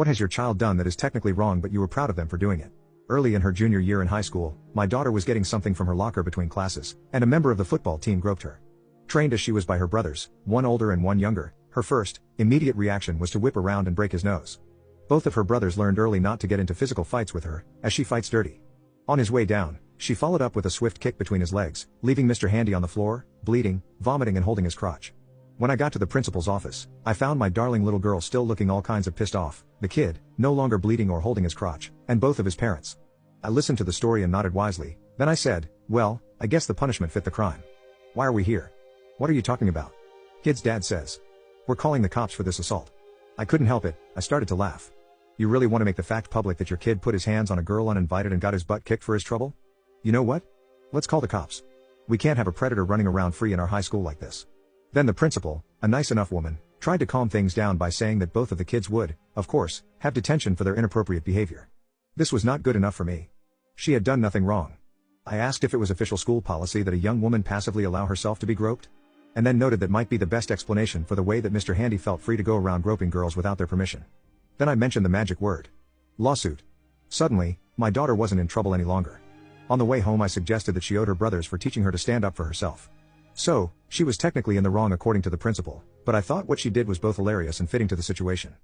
What has your child done that is technically wrong but you were proud of them for doing it? Early in her junior year in high school, my daughter was getting something from her locker between classes, and a member of the football team groped her. Trained as she was by her brothers, one older and one younger, her first, immediate reaction was to whip around and break his nose. Both of her brothers learned early not to get into physical fights with her, as she fights dirty. On his way down, she followed up with a swift kick between his legs, leaving Mr. Handy on the floor, bleeding, vomiting and holding his crotch. When I got to the principal's office, I found my darling little girl still looking all kinds of pissed off, the kid, no longer bleeding or holding his crotch, and both of his parents. I listened to the story and nodded wisely, then I said, well, I guess the punishment fit the crime. Why are we here? What are you talking about? Kid's dad says. We're calling the cops for this assault. I couldn't help it, I started to laugh. You really want to make the fact public that your kid put his hands on a girl uninvited and got his butt kicked for his trouble? You know what? Let's call the cops. We can't have a predator running around free in our high school like this. Then the principal, a nice enough woman, tried to calm things down by saying that both of the kids would, of course, have detention for their inappropriate behavior. This was not good enough for me. She had done nothing wrong. I asked if it was official school policy that a young woman passively allow herself to be groped, and then noted that might be the best explanation for the way that Mr. Handy felt free to go around groping girls without their permission. Then I mentioned the magic word. Lawsuit. Suddenly, my daughter wasn't in trouble any longer. On the way home I suggested that she owed her brothers for teaching her to stand up for herself. So, she was technically in the wrong according to the principal, but I thought what she did was both hilarious and fitting to the situation.